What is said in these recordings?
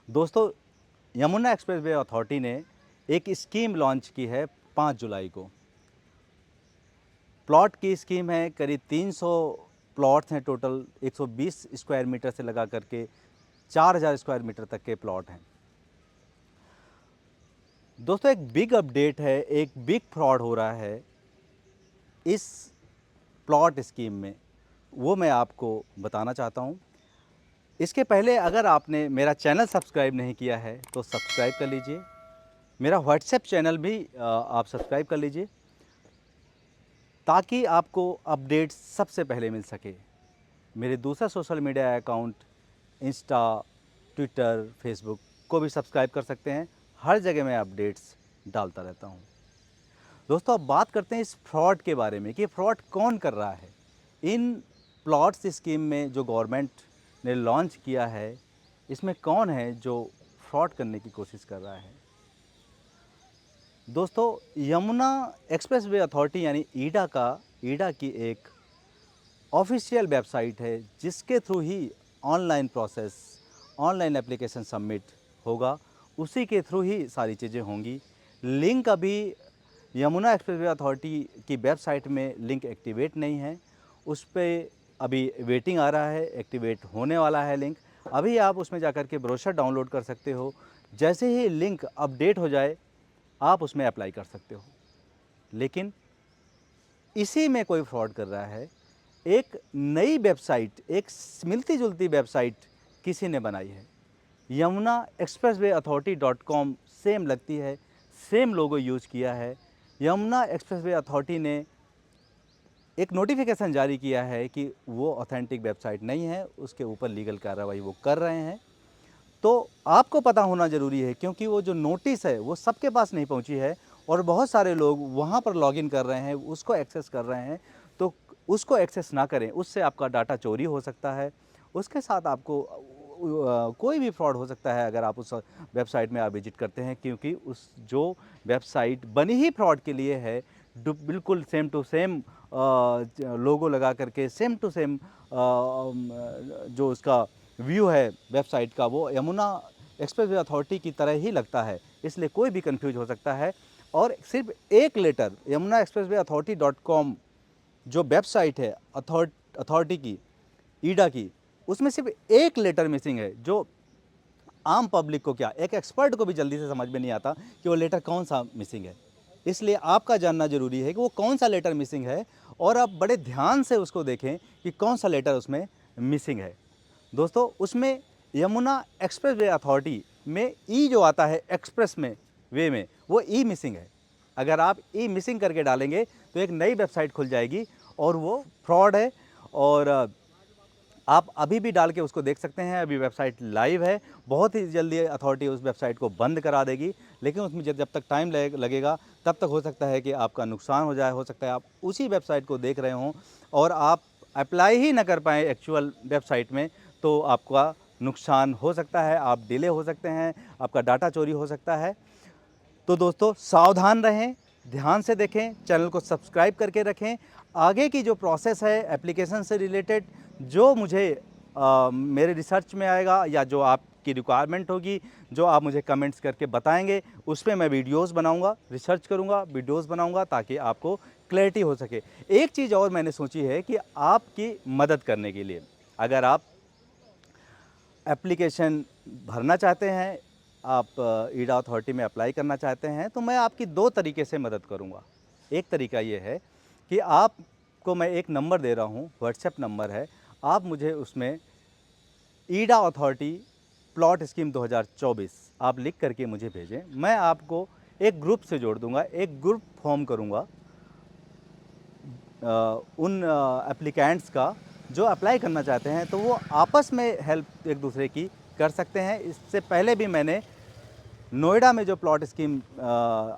दोस्तों, Yamuna expressway authority ने एक स्कीम लॉन्च की है 5 जुलाई को। प्लॉट की स्कीम है, करीब 300 प्लॉट्स हैं टोटल, 120 स्क्वायर मीटर से लगा करके 4000 स्क्वायर मीटर तक के प्लॉट हैं। दोस्तों, एक बिग अपडेट है, एक बिग फ्रॉड हो रहा है इस प्लॉट स्कीम में, वो मैं आपको बताना चाहता हूँ। इसके पहले अगर आपने मेरा चैनल सब्सक्राइब नहीं किया है तो सब्सक्राइब कर लीजिए। मेरा व्हाट्सएप चैनल भी आप सब्सक्राइब कर लीजिए ताकि आपको अपडेट सबसे पहले मिल सके। मेरे दूसरा social media account Insta, Twitter, Facebook को भी सब्सक्राइब कर सकते हैं। हर जगह मैं अपडेट्स डालता रहता हूँ। दोस्तों, अब बात करते हैं इस फ्रॉड के बारे में कि फ्रॉड कौन कर रहा है। इन प्लॉट्स स्कीम में जो गवर्नमेंट ने लॉन्च किया है, इसमें कौन है जो फ्रॉड करने की कोशिश कर रहा है। दोस्तों, यमुना एक्सप्रेसवे अथॉरिटी यानी ईडा की एक ऑफिशियल वेबसाइट है जिसके थ्रू ही online process, online application submit होगा, उसी के थ्रू ही सारी चीज़ें होंगी। लिंक अभी यमुना एक्सप्रेसवे अथॉरिटी की वेबसाइट में लिंक एक्टिवेट नहीं है, उस पर अभी वेटिंग आ रहा है, एक्टिवेट होने वाला है लिंक। अभी आप उसमें जाकर के ब्रोशर डाउनलोड कर सकते हो। जैसे ही लिंक अपडेट हो जाए आप उसमें अप्लाई कर सकते हो। लेकिन इसी में कोई फ्रॉड कर रहा है। एक नई वेबसाइट, एक मिलती जुलती वेबसाइट किसी ने बनाई है, Yamuna expressway authority .com same लगती है, सेम लोगो यूज किया है। यमुना एक्सप्रेसवे अथॉरिटी ने एक नोटिफिकेशन जारी किया है कि वो ऑथेंटिक वेबसाइट नहीं है, उसके ऊपर लीगल कार्रवाई वो कर रहे हैं। तो आपको पता होना ज़रूरी है क्योंकि वो जो नोटिस है वो सबके पास नहीं पहुंची है और बहुत सारे लोग वहां पर लॉगिन कर रहे हैं, उसको एक्सेस कर रहे हैं। तो उसको एक्सेस ना करें, उससे आपका डाटा चोरी हो सकता है। उसके साथ आपको कोई भी फ्रॉड हो सकता है अगर आप उस वेबसाइट में आप विजिट करते हैं, क्योंकि उस जो वेबसाइट बनी ही फ्रॉड के लिए है, बिल्कुल सेम टू सेम लोगो लगा करके, सेम टू सेम जो उसका व्यू है वेबसाइट का वो यमुना एक्सप्रेसवे अथॉरिटी की तरह ही लगता है, इसलिए कोई भी कंफ्यूज हो सकता है। और सिर्फ एक letter Yamuna expressway authority .com जो वेबसाइट है अथॉरिटी की, ईडा की, उसमें सिर्फ एक लेटर मिसिंग है, जो आम पब्लिक को क्या, एक एक्सपर्ट को भी जल्दी से समझ में नहीं आता कि वो लेटर कौन सा मिसिंग है। इसलिए आपका जानना जरूरी है कि वो कौन सा लेटर मिसिंग है और आप बड़े ध्यान से उसको देखें कि कौन सा लेटर उसमें मिसिंग है। दोस्तों, उसमें यमुना एक्सप्रेसवे अथॉरिटी में ई जो आता है एक्सप्रेस में वे में, वो ई मिसिंग है। अगर आप ई मिसिंग करके डालेंगे तो एक नई वेबसाइट खुल जाएगी और वो फ्रॉड है। और आप अभी भी डाल के उसको देख सकते हैं। अभी वेबसाइट लाइव है, बहुत ही जल्दी अथॉरिटी उस वेबसाइट को बंद करा देगी, लेकिन उसमें जब तक टाइम लगेगा तब तक हो सकता है कि आपका नुकसान हो जाए। हो सकता है आप उसी वेबसाइट को देख रहे हों और आप अप्लाई ही ना कर पाएँ एक्चुअल वेबसाइट में, तो आपका नुकसान हो सकता है, आप डिले हो सकते हैं, आपका डाटा चोरी हो सकता है। तो दोस्तों, सावधान रहें, ध्यान से देखें, चैनल को सब्सक्राइब करके रखें। आगे की जो प्रोसेस है एप्लीकेशन से रिलेटेड, जो मुझे मेरे रिसर्च में आएगा या जो आपकी रिक्वायरमेंट होगी, जो आप मुझे कमेंट्स करके बताएंगे, उस पर मैं वीडियोस बनाऊंगा, रिसर्च करूंगा, वीडियोस बनाऊंगा ताकि आपको क्लैरिटी हो सके। एक चीज़ और मैंने सोची है कि आपकी मदद करने के लिए, अगर आप एप्लीकेशन भरना चाहते हैं, आप ईडा अथॉरिटी में अप्लाई करना चाहते हैं, तो मैं आपकी दो तरीके से मदद करूंगा। एक तरीका ये है कि आपको मैं एक नंबर दे रहा हूं, व्हाट्सएप नंबर है, आप मुझे उसमें ईडा अथॉरिटी प्लॉट स्कीम 2024 आप लिख करके मुझे भेजें। मैं आपको एक ग्रुप से जोड़ दूंगा, एक ग्रुप फॉर्म करूंगा उन एप्लीकेंट्स का जो अप्लाई करना चाहते हैं, तो वो आपस में हेल्प एक दूसरे की कर सकते हैं। इससे पहले भी मैंने नोएडा में जो प्लॉट स्कीम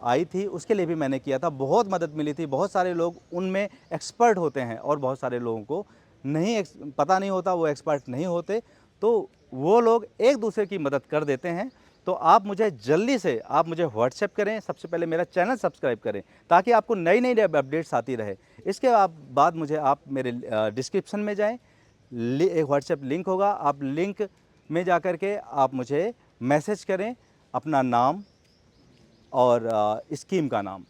आई थी उसके लिए भी मैंने किया था, बहुत मदद मिली थी। बहुत सारे लोग उनमें एक्सपर्ट होते हैं और बहुत सारे लोगों को नहीं पता नहीं होता, वो एक्सपर्ट नहीं होते, तो वो लोग एक दूसरे की मदद कर देते हैं। तो आप मुझे जल्दी से आप मुझे व्हाट्सएप करें, सबसे पहले मेरा चैनल सब्सक्राइब करें ताकि आपको नई नई अपडेट्स आती रहे। इसके बाद मुझे आप मेरे डिस्क्रिप्शन में जाएं, एक व्हाट्सएप लिंक होगा, आप लिंक में जा कर के आप मुझे मैसेज करें अपना नाम और स्कीम का नाम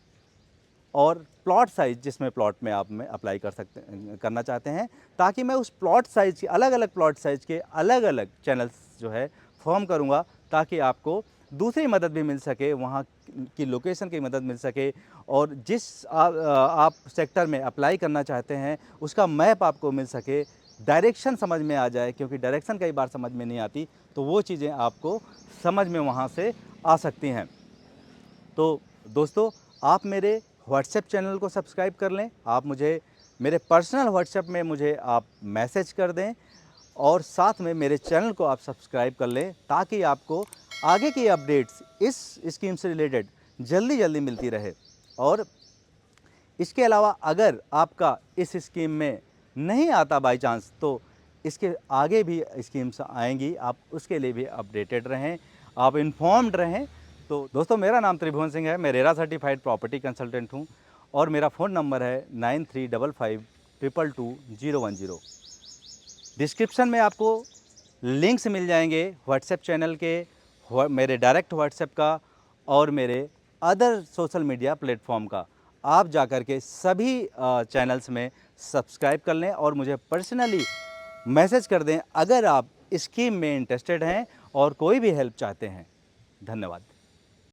और प्लॉट साइज़ जिसमें प्लॉट में आप में अप्लाई करना चाहते हैं, ताकि मैं उस प्लॉट साइज़ के अलग-अलग प्लॉट साइज़ के अलग-अलग चैनल्स जो है फॉर्म करूँगा, ताकि आपको दूसरी मदद भी मिल सके, वहाँ की लोकेशन की मदद मिल सके और जिस आप सेक्टर में अप्लाई करना चाहते हैं उसका मैप आपको मिल सके, डायरेक्शन समझ में आ जाए, क्योंकि डायरेक्शन कई बार समझ में नहीं आती, तो वो चीज़ें आपको समझ में वहाँ से आ सकती हैं। तो दोस्तों, आप मेरे व्हाट्सएप चैनल को सब्सक्राइब कर लें। आप मुझे मेरे पर्सनल व्हाट्सएप में मुझे आप मैसेज कर दें और साथ में मेरे चैनल को आप सब्सक्राइब कर लें, ताकि आपको आगे की अपडेट्स इस स्कीम से रिलेटेड जल्दी-जल्दी मिलती रहे। और इसके अलावा अगर आपका इस स्कीम में नहीं आता बाय चांस, तो इसके आगे भी स्कीम्स आएँगी, आप उसके लिए भी अपडेटेड रहें, आप इन्फॉर्म्ड रहें। तो दोस्तों, मेरा नाम त्रिभुवन सिंह है, मैं रेरा सर्टिफाइड प्रॉपर्टी कंसल्टेंट हूँ और मेरा फ़ोन नंबर है 9355222010। डिस्क्रिप्शन में आपको लिंक्स मिल जाएंगे व्हाट्सएप चैनल के, मेरे डायरेक्ट व्हाट्सएप का और मेरे अदर सोशल मीडिया प्लेटफॉर्म का। आप जाकर के सभी चैनल्स में सब्सक्राइब कर लें और मुझे पर्सनली मैसेज कर दें अगर आप स्कीम में इंटरेस्टेड हैं और कोई भी हेल्प चाहते हैं। धन्यवाद।